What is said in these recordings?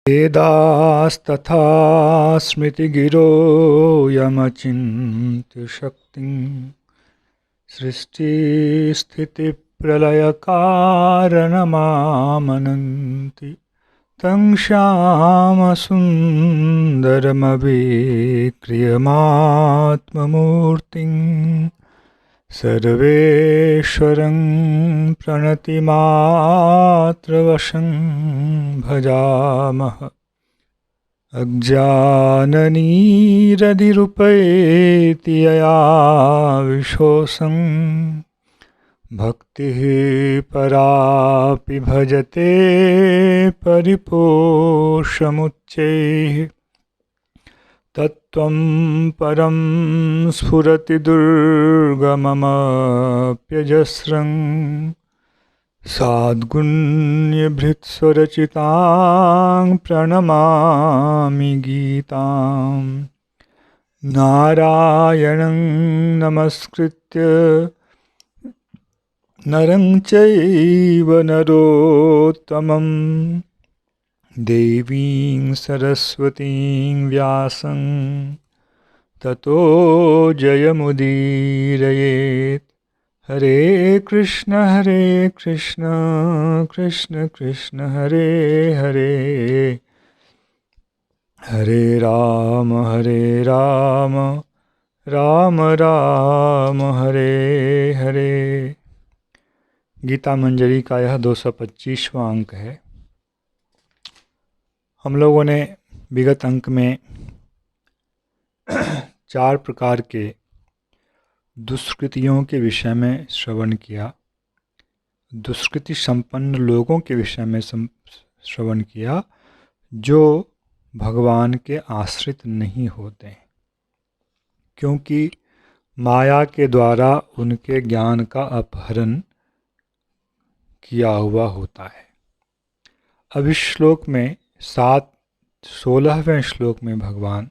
वेदास्तथा स्मृतिगिरो यमचिन्त्य शक्तिं सृष्टिस्थितिप्रलयकारणमामनन्ति तं श्यामसुन्दरमवेक्रियमात्ममूर्तिं सर्वेश्वरं प्रणतिमात्रवशं भजामः। अज्ञाननिरधिरुपैति यया विशोषं भक्तिः परापि भजते परिपोषमुच्चैः तत्त्वं परं स्फुरति दुर्गममप्यजस्रं साद्गुण्यभृत्स्वरचितां प्रणमामि गीतां नारायणं नमस्कृत्य नरं चैव नरोत्तमं देवीं सरस्वतीं व्यासं ततो जयमुदीरयेत्। हरे कृष्ण कृष्ण कृष्ण हरे हरे, हरे राम राम राम हरे हरे। गीता मंजरी का यह 225वां अंक है। हम लोगों ने विगत अंक में 4 प्रकार के दुष्कृतियों के विषय में श्रवण किया, दुष्कृति संपन्न लोगों के विषय में श्रवण किया जो भगवान के आश्रित नहीं होते, क्योंकि माया के द्वारा उनके ज्ञान का अपहरण किया हुआ होता है। अब इस श्लोक में 16वें श्लोक में भगवान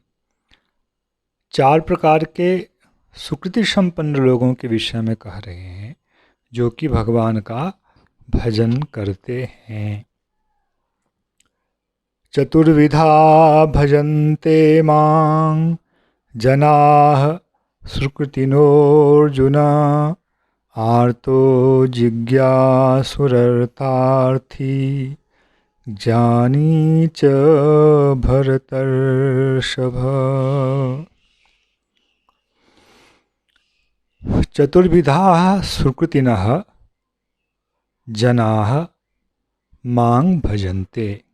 4 प्रकार के सुकृति संपन्न लोगों के विषय में कह रहे हैं जो कि भगवान का भजन करते हैं। चतुर्विधा भजन्ते मां जनाः सुकृतिनोऽर्जुन आर्तो जिज्ञासुरर्थार्थी ज्ञानी च भरतर्षभ। चतुर्विधाः सुकृतिनः जनाः मां भजन्ते।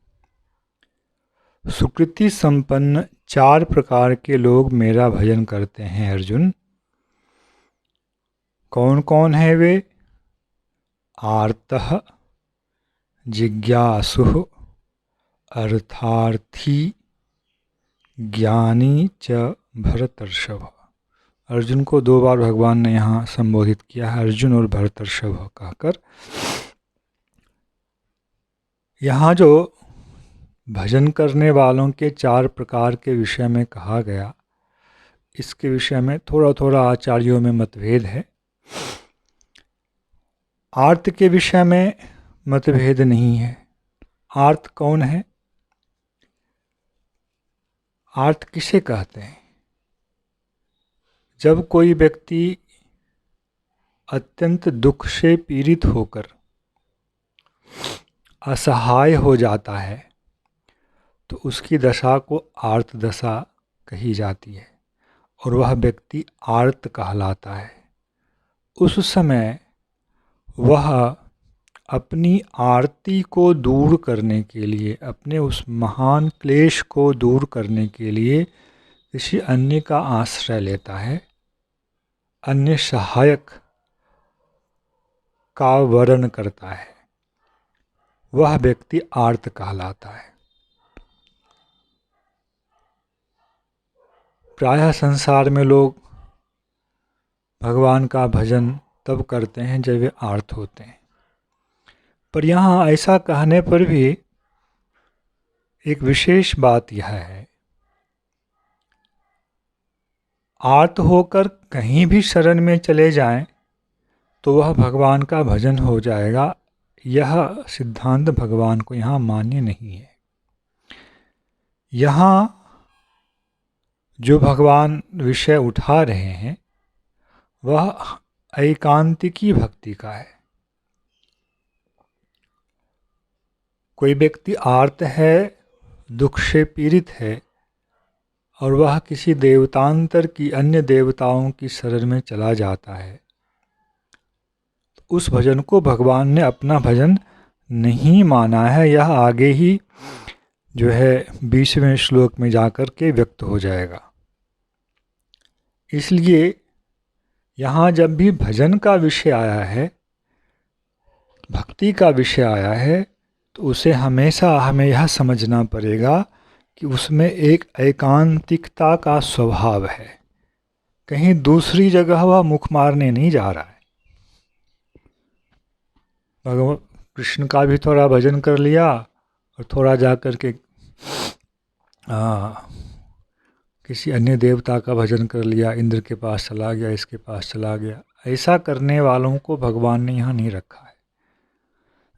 सुकृति संपन्न 4 प्रकार के लोग मेरा भजन करते हैं अर्जुन। कौन कौन है वे? आर्तः, जिज्ञासुः, अर्थार्थी, ज्ञानी च भरतर्षभ। अर्जुन को 2 बार भगवान ने यहाँ संबोधित किया है, अर्जुन और भरतर्षभ कहकर। यहाँ जो भजन करने वालों के 4 प्रकार के विषय में कहा गया, इसके विषय में थोड़ा थोड़ा आचार्यों में मतभेद है। आर्त के विषय में मतभेद नहीं है। आर्त कौन है? आर्त किसे कहते हैं? जब कोई व्यक्ति अत्यंत दुख से पीड़ित होकर असहाय हो जाता है तो उसकी दशा को आर्त दशा कही जाती है और वह व्यक्ति आर्त कहलाता है। उस समय वह अपनी आरती को दूर करने के लिए, अपने उस महान क्लेश को दूर करने के लिए किसी अन्य का आश्रय लेता है, अन्य सहायक का वरण करता है। वह व्यक्ति आर्त कहलाता है। प्रायः संसार में लोग भगवान का भजन तब करते हैं जब वे आर्त होते हैं। पर यहाँ ऐसा कहने पर भी एक विशेष बात यह है, आर्त होकर कहीं भी शरण में चले जाएं तो वह भगवान का भजन हो जाएगा। यह सिद्धांत भगवान को यहाँ मान्य नहीं है। यहाँ जो भगवान विषय उठा रहे हैं वह एकांतिकी भक्ति का है। कोई व्यक्ति आर्त है, दुख से पीड़ित है और वह किसी देवतांतर की अन्य देवताओं की शरण में चला जाता है, तो उस भजन को भगवान ने अपना भजन नहीं माना है। यह आगे ही जो है 20वें श्लोक में जाकर के व्यक्त हो जाएगा। इसलिए यहाँ जब भी भजन का विषय आया है, भक्ति का विषय आया है, तो उसे हमेशा हमें यह समझना पड़ेगा कि उसमें एक एकांतिकता का स्वभाव है। कहीं दूसरी जगह वह मुख मारने नहीं जा रहा है। भगवान कृष्ण का भी थोड़ा भजन कर लिया और थोड़ा जा कर के किसी अन्य देवता का भजन कर लिया, इंद्र के पास चला गया, इसके पास चला गया। ऐसा करने वालों को भगवान ने यहाँ नहीं रखा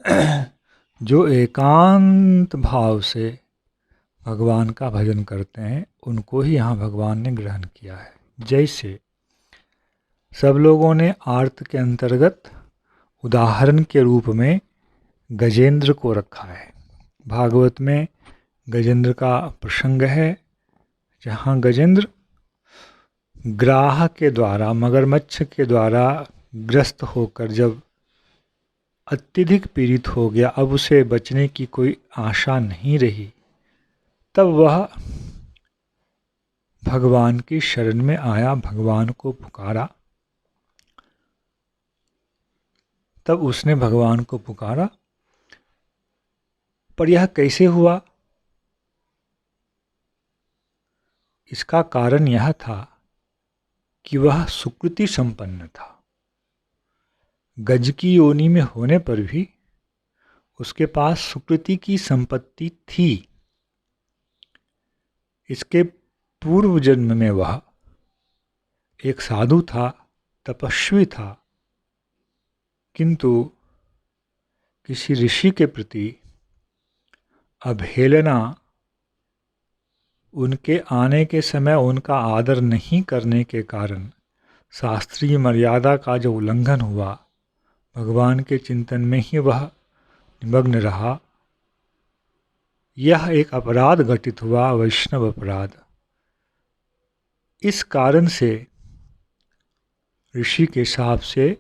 है। जो एकांत भाव से भगवान का भजन करते हैं उनको ही यहाँ भगवान ने ग्रहण किया है। जैसे सब लोगों ने आर्त के अंतर्गत उदाहरण के रूप में गजेंद्र को रखा है। भागवत में गजेंद्र का प्रसंग है, जहाँ गजेंद्र ग्राह के द्वारा, मगरमच्छ के द्वारा ग्रस्त होकर जब अत्यधिक पीड़ित हो गया, अब उसे बचने की कोई आशा नहीं रही, तब वह भगवान की शरण में आया, भगवान को पुकारा। तब उसने भगवान को पुकारा। पर यह कैसे हुआ? इसका कारण यह था कि वह सुकृति संपन्न था। गज की योनि में होने पर भी उसके पास सुकृति की संपत्ति थी। इसके पूर्व जन्म में वह एक साधु था, तपस्वी था, किंतु किसी ऋषि के प्रति अवहेलना, उनके आने के समय उनका आदर नहीं करने के कारण शास्त्रीय मर्यादा का जो उल्लंघन हुआ, भगवान के चिंतन में ही वह निमग्न रहा। यह एक अपराध घटित हुआ, वैष्णव अपराध। इस कारण से ऋषि के शाप से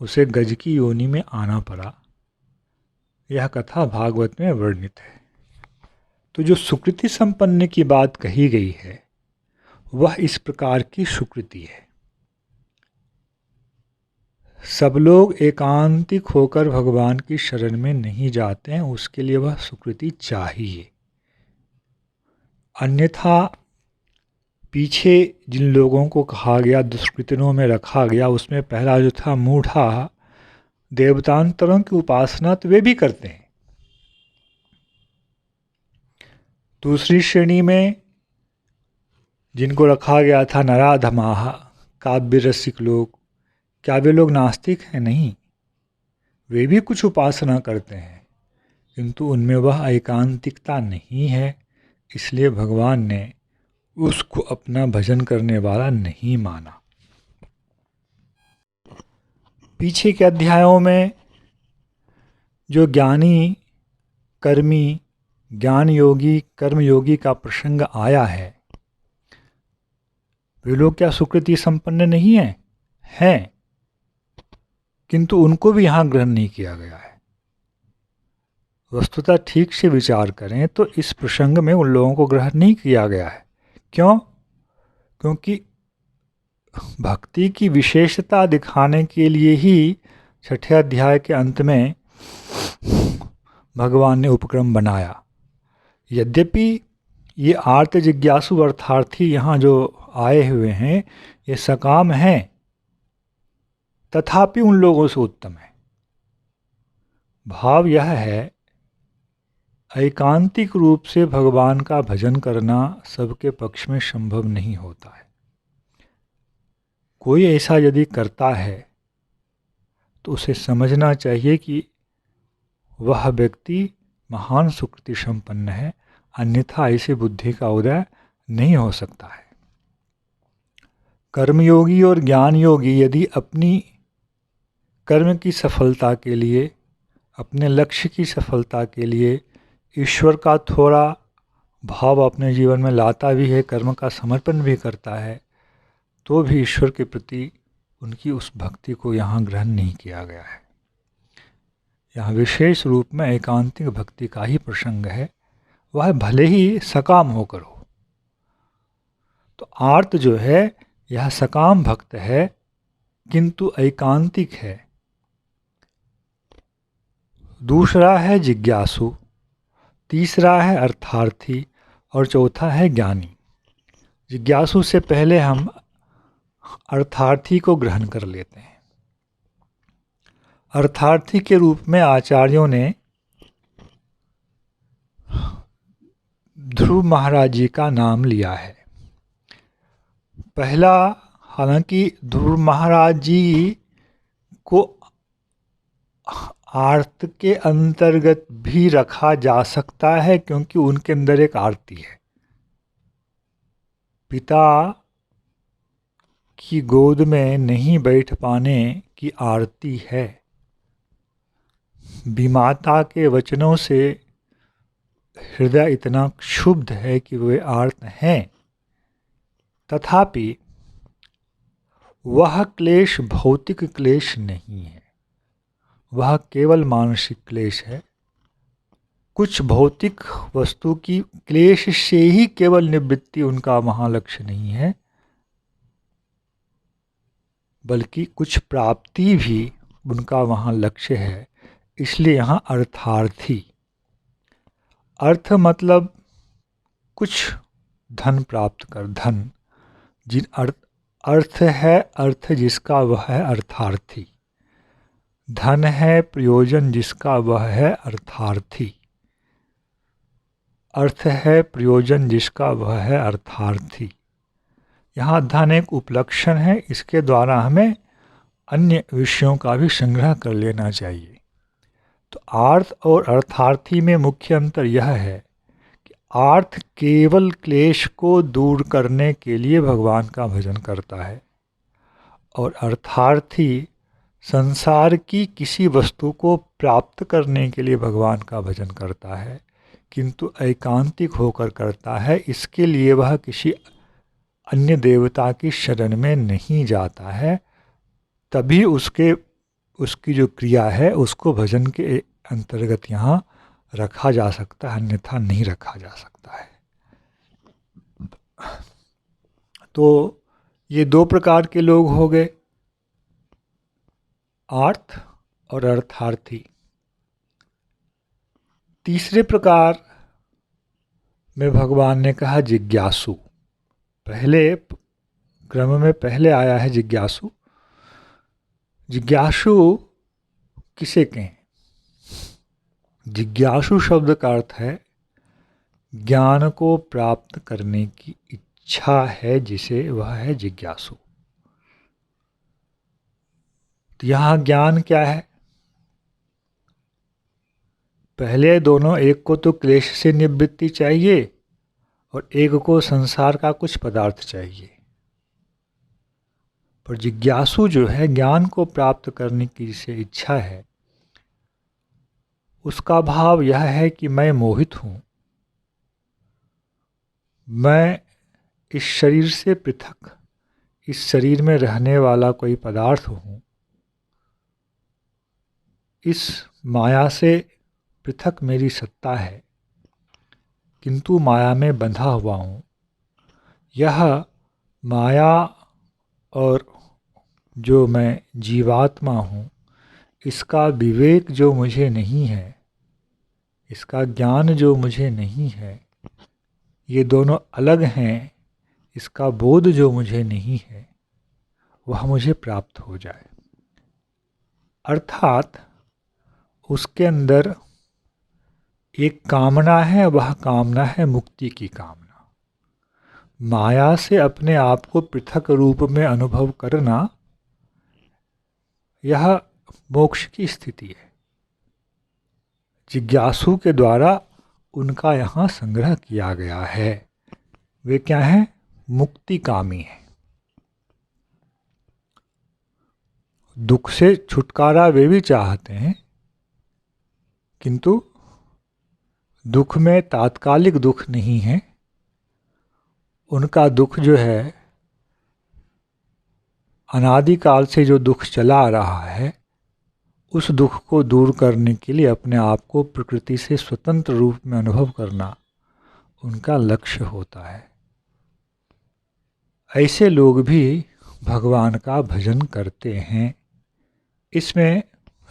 उसे गज की योनि में आना पड़ा। यह कथा भागवत में वर्णित है। तो जो सुकृति संपन्न की बात कही गई है वह इस प्रकार की सुकृति है। सब लोग एकांतिक होकर भगवान की शरण में नहीं जाते हैं, उसके लिए वह सुकृति चाहिए। अन्यथा पीछे जिन लोगों को कहा गया, दुष्कृतियों में रखा गया, उसमें पहला जो था मूढ़ा, देवतांतरों की उपासना तो वे भी करते हैं। दूसरी श्रेणी में जिनको रखा गया था नराधमाः, काव्य रसिक लोग। क्या वे लोग नास्तिक हैं? नहीं, वे भी कुछ उपासना करते हैं, किंतु उनमें वह एकांतिकता नहीं है, इसलिए भगवान ने उसको अपना भजन करने वाला नहीं माना। पीछे के अध्यायों में जो ज्ञानी, कर्मी, ज्ञान योगी, कर्म योगी का प्रसंग आया है, वे लोग क्या सुकृति संपन्न नहीं हैं? हैं, किंतु उनको भी यहाँ ग्रहण नहीं किया गया है। वस्तुतः ठीक से विचार करें तो इस प्रसंग में उन लोगों को ग्रहण नहीं किया गया है। क्यों? क्योंकि भक्ति की विशेषता दिखाने के लिए ही 6ठे अध्याय के अंत में भगवान ने उपक्रम बनाया। यद्यपि ये आर्त जिज्ञासु अर्थार्थी यहाँ जो आए हुए हैं ये सकाम हैं, तथापि उन लोगों से उत्तम है। भाव यह है, एकांतिक रूप से भगवान का भजन करना सबके पक्ष में संभव नहीं होता है। कोई ऐसा यदि करता है तो उसे समझना चाहिए कि वह व्यक्ति महान सुकृति संपन्न है अन्यथा ऐसी बुद्धि का उदय नहीं हो सकता है। कर्मयोगी और ज्ञान योगी यदि अपनी कर्म की सफलता के लिए, अपने लक्ष्य की सफलता के लिए ईश्वर का थोड़ा भाव अपने जीवन में लाता भी है, कर्म का समर्पण भी करता है, तो भी ईश्वर के प्रति उनकी उस भक्ति को यहाँ ग्रहण नहीं किया गया है। यहाँ विशेष रूप में एकांतिक भक्ति का ही प्रसंग है, वह भले ही सकाम होकर हो। तो आर्त जो है यह सकाम भक्त है किंतु एकांतिक है। दूसरा है जिज्ञासु, तीसरा है अर्थार्थी और चौथा है ज्ञानी। जिज्ञासु से पहले हम अर्थार्थी को ग्रहण कर लेते हैं। अर्थार्थी के रूप में आचार्यों ने ध्रुव महाराज जी का नाम लिया है। पहला, हालांकि ध्रुव महाराज जी को आर्त के अंतर्गत भी रखा जा सकता है क्योंकि उनके अंदर एक आरती है। पिता की गोद में नहीं बैठ पाने की आरती है। विमाता के वचनों से हृदय इतना क्षुब्ध है कि वे आर्त हैं, तथापि वह क्लेश भौतिक क्लेश नहीं है, वह केवल मानसिक क्लेश है। कुछ भौतिक वस्तु की क्लेश से ही केवल निवृत्ति उनका महालक्ष्य नहीं है, बल्कि कुछ प्राप्ति भी उनका वहाँ लक्ष्य है। इसलिए यहाँ अर्थार्थी, अर्थ मतलब कुछ धन प्राप्त कर, धन जिन अर्थ है, अर्थ जिसका वह है अर्थार्थी। धन है प्रयोजन जिसका वह है अर्थार्थी। अर्थ है प्रयोजन जिसका वह है अर्थार्थी। यहाँ धन एक उपलक्षण है, इसके द्वारा हमें अन्य विषयों का भी संग्रह कर लेना चाहिए। तो आर्थ और अर्थार्थी में मुख्य अंतर यह है कि आर्थ केवल क्लेश को दूर करने के लिए भगवान का भजन करता है और अर्थार्थी संसार की किसी वस्तु को प्राप्त करने के लिए भगवान का भजन करता है, किंतु एकांतिक होकर करता है। इसके लिए वह किसी अन्य देवता की शरण में नहीं जाता है, तभी उसकी जो क्रिया है उसको भजन के अंतर्गत यहाँ रखा जा सकता है, अन्यथा नहीं रखा जा सकता है। तो ये दो प्रकार के लोग हो गए, आर्थ और अर्थार्थी। तीसरे प्रकार में भगवान ने कहा जिज्ञासु। पहले क्रम में पहले आया है जिज्ञासु। जिज्ञासु किसे कहें? जिज्ञासु शब्द का अर्थ है ज्ञान को प्राप्त करने की इच्छा है, जिसे वह है जिज्ञासु। तो यहाँ ज्ञान क्या है? पहले दोनों, एक को तो क्लेश से निवृत्ति चाहिए और एक को संसार का कुछ पदार्थ चाहिए। पर जिज्ञासु जो है, ज्ञान को प्राप्त करने की जिसे इच्छा है, उसका भाव यह है कि मैं मोहित हूँ, मैं इस शरीर से पृथक, इस शरीर में रहने वाला कोई पदार्थ हूँ, इस माया से पृथक मेरी सत्ता है, किंतु माया में बंधा हुआ हूँ। यह माया और जो मैं जीवात्मा हूँ, इसका विवेक जो मुझे नहीं है, इसका ज्ञान जो मुझे नहीं है, ये दोनों अलग हैं, इसका बोध जो मुझे नहीं है, वह मुझे प्राप्त हो जाए। अर्थात उसके अंदर एक कामना है, वह कामना है मुक्ति की कामना। माया से अपने आप को पृथक रूप में अनुभव करना, यह मोक्ष की स्थिति है। जिज्ञासु के द्वारा उनका यहाँ संग्रह किया गया है। वे क्या हैं? मुक्तिकामी हैं। दुख से छुटकारा वे भी चाहते हैं, किंतु दुख में तात्कालिक दुख नहीं है। उनका दुख जो है, अनादिकाल से जो दुख चला आ रहा है, उस दुख को दूर करने के लिए अपने आप को प्रकृति से स्वतंत्र रूप में अनुभव करना उनका लक्ष्य होता है। ऐसे लोग भी भगवान का भजन करते हैं। इसमें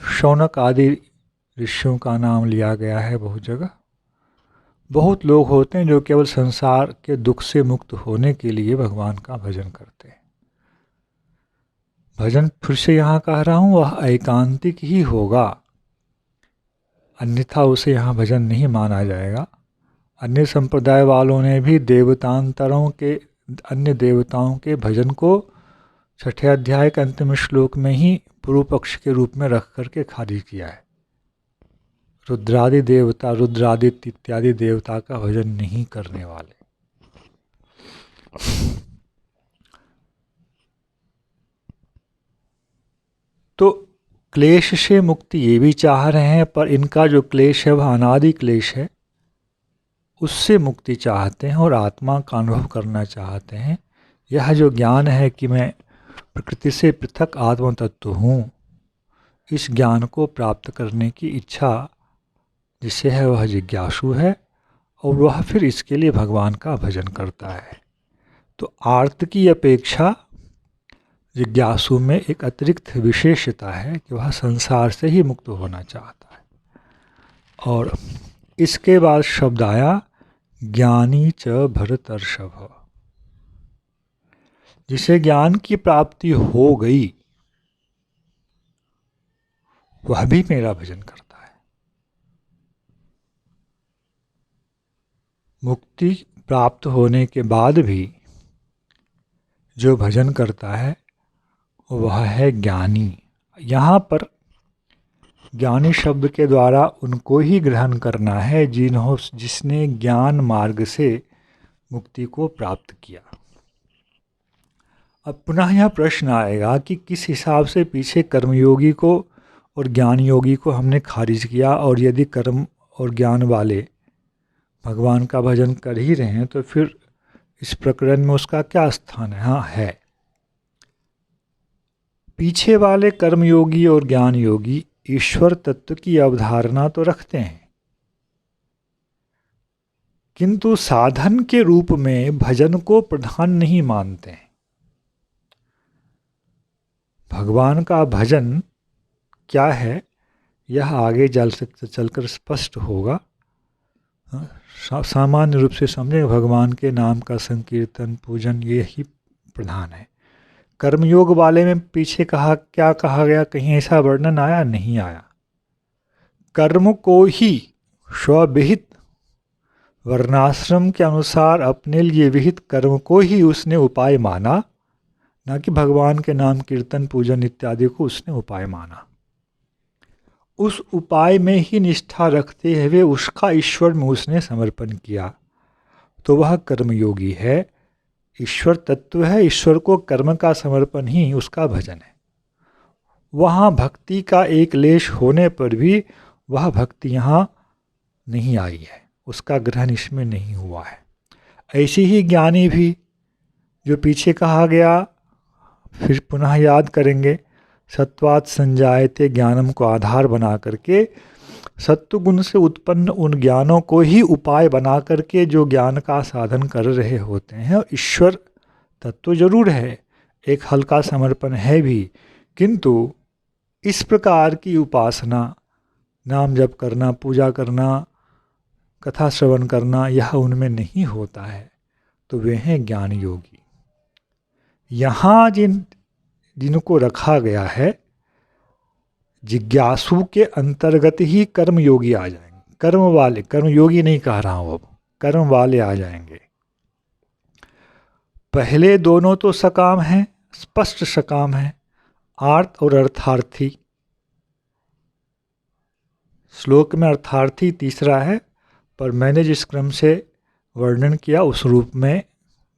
शौनक आदि ऋषियों का नाम लिया गया है बहुत जगह। बहुत लोग होते हैं जो केवल संसार के दुख से मुक्त होने के लिए भगवान का भजन करते हैं। भजन फिर से यहाँ कह रहा हूँ, वह एकांतिक ही होगा, अन्यथा उसे यहाँ भजन नहीं माना जाएगा। अन्य संप्रदाय वालों ने भी देवतांतरों के अन्य देवताओं के भजन को 6ठे अध्याय के अंतिम श्लोक में ही पूर्व पक्ष के रूप में रख करके खारिज किया है। रुद्रादि देवता, रुद्रादित्य इत्यादि देवता का भजन नहीं करने वाले। तो क्लेश से मुक्ति ये भी चाह रहे हैं, पर इनका जो क्लेश है वह अनादि क्लेश है, उससे मुक्ति चाहते हैं और आत्मा का अनुभव करना चाहते हैं। यह जो ज्ञान है कि मैं प्रकृति से पृथक आत्म तत्व हूँ, इस ज्ञान को प्राप्त करने की इच्छा जिसे है वह जिज्ञासु है, और वह फिर इसके लिए भगवान का भजन करता है। तो आर्त की अपेक्षा जिज्ञासु में एक अतिरिक्त विशेषता है कि वह संसार से ही मुक्त होना चाहता है। और इसके बाद शब्द आया ज्ञानी च भरतर्षभ। जिसे ज्ञान की प्राप्ति हो गई वह भी मेरा भजन करता है। मुक्ति प्राप्त होने के बाद भी जो भजन करता है वह है ज्ञानी। यहाँ पर ज्ञानी शब्द के द्वारा उनको ही ग्रहण करना है जिसने ज्ञान मार्ग से मुक्ति को प्राप्त किया। अब पुनः यह प्रश्न आएगा कि किस हिसाब से पीछे कर्मयोगी को और ज्ञान योगी को हमने खारिज किया, और यदि कर्म और ज्ञान वाले भगवान का भजन कर ही रहे हैं तो फिर इस प्रकरण में उसका क्या स्थान है? हाँ है। पीछे वाले कर्मयोगी और ज्ञान योगी ईश्वर तत्व की अवधारणा तो रखते हैं, किंतु साधन के रूप में भजन को प्रधान नहीं मानते हैं। भगवान का भजन क्या है यह आगे चलकर स्पष्ट होगा। सामान्य रूप से समझे, भगवान के नाम का संकीर्तन पूजन ये ही प्रधान है। कर्मयोग वाले में पीछे क्या कहा गया? कहीं ऐसा वर्णन आया? नहीं आया। कर्म को ही स्वविहित वर्णाश्रम के अनुसार अपने लिए विहित कर्म को ही उसने उपाय माना, ना कि भगवान के नाम कीर्तन पूजन इत्यादि को उसने उपाय माना। उस उपाय में ही निष्ठा रखते हुए उसका ईश्वर में उसने समर्पण किया, तो वह कर्मयोगी है, ईश्वर तत्व है। ईश्वर को कर्म का समर्पण ही उसका भजन है। वहाँ भक्ति का एक लेश होने पर भी वह भक्ति यहाँ नहीं आई है, उसका ग्रहण इसमें नहीं हुआ है। ऐसी ही ज्ञानी भी, जो पीछे कहा गया, फिर पुनः याद करेंगे, सत्वात् संजायते ज्ञानम को आधार बना करके सत्वगुण से उत्पन्न उन ज्ञानों को ही उपाय बना करके जो ज्ञान का साधन कर रहे होते हैं। ईश्वर तत्व जरूर है, एक हल्का समर्पण है भी, किंतु इस प्रकार की उपासना, नाम जप करना, पूजा करना, कथा श्रवण करना, यह उनमें नहीं होता है, तो वे हैं ज्ञान योगी। यहाँ जिनको रखा गया है, जिज्ञासु के अंतर्गत ही कर्म योगी आ जाएंगे। कर्म वाले, कर्म योगी नहीं कह रहा हूँ, अब कर्म वाले आ जाएंगे। पहले दोनों तो सकाम हैं, स्पष्ट सकाम हैं, आर्त और अर्थार्थी। श्लोक में अर्थार्थी तीसरा है, पर मैंने जिस क्रम से वर्णन किया उस रूप में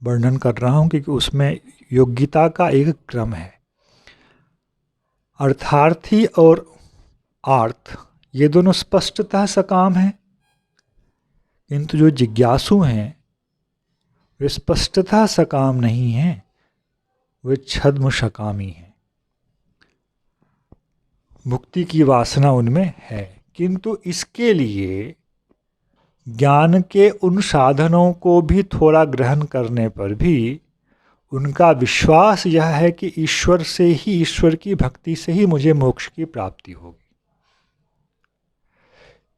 वर्णन कर रहा हूँ, क्योंकि उसमें योग्यता का एक क्रम है। अर्थार्थी और आर्थ ये दोनों स्पष्टतः सकाम हैं, किंतु जो जिज्ञासु हैं वे स्पष्टतः सकाम नहीं हैं, वे छद्म सकामी हैं। मुक्ति की वासना उनमें है, किंतु इसके लिए ज्ञान के उन साधनों को भी थोड़ा ग्रहण करने पर भी उनका विश्वास यह है कि ईश्वर से ही, ईश्वर की भक्ति से ही मुझे मोक्ष की प्राप्ति होगी।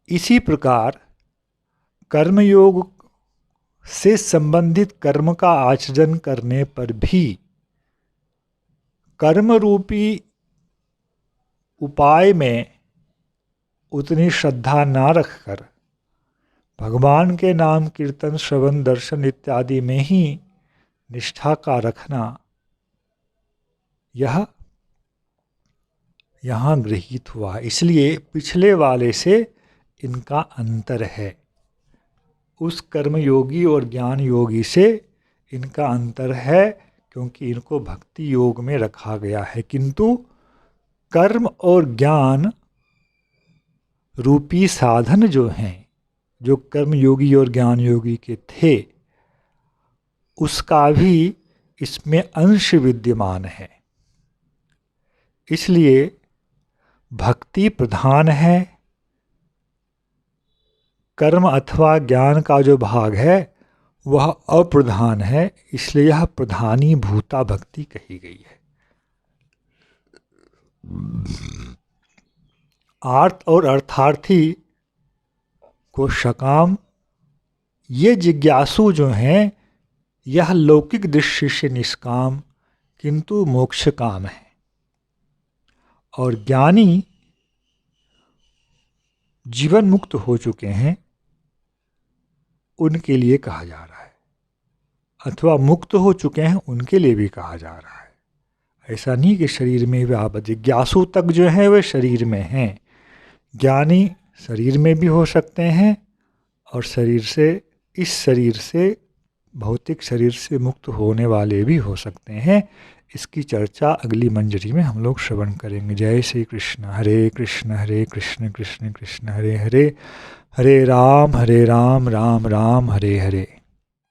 इसी प्रकार कर्मयोग से संबंधित कर्म का आचरण करने पर भी कर्म रूपी उपाय में उतनी श्रद्धा ना रखकर भगवान के नाम कीर्तन, श्रवण, दर्शन इत्यादि में ही निष्ठा का रखना, यह यहाँ गृहीत हुआ। इसलिए पिछले वाले से इनका अंतर है, उस कर्मयोगी और ज्ञान योगी से इनका अंतर है, क्योंकि इनको भक्ति योग में रखा गया है। किंतु कर्म और ज्ञान रूपी साधन जो हैं, जो कर्म योगी और ज्ञान योगी के थे, उसका भी इसमें अंश विद्यमान है। इसलिए भक्ति प्रधान है, कर्म अथवा ज्ञान का जो भाग है वह अप्रधान है। इसलिए यह प्रधानी भूता भक्ति कही गई है। आर्त और अर्थार्थी को सकाम, ये जिज्ञासु जो हैं यह लौकिक दृष्टि से निष्काम किंतु मोक्ष काम है, और ज्ञानी जीवन मुक्त हो चुके हैं उनके लिए कहा जा रहा है, अथवा मुक्त हो चुके हैं उनके लिए भी कहा जा रहा है। ऐसा नहीं कि शरीर में वे आप, जिज्ञासु तक जो है वे शरीर में हैं, ज्ञानी शरीर में भी हो सकते हैं और शरीर से, इस शरीर से, भौतिक शरीर से मुक्त होने वाले भी हो सकते हैं। इसकी चर्चा अगली मंजरी में हम लोग श्रवण करेंगे। जय श्री कृष्ण। हरे कृष्ण कृष्ण कृष्ण हरे हरे, हरे राम राम राम हरे हरे।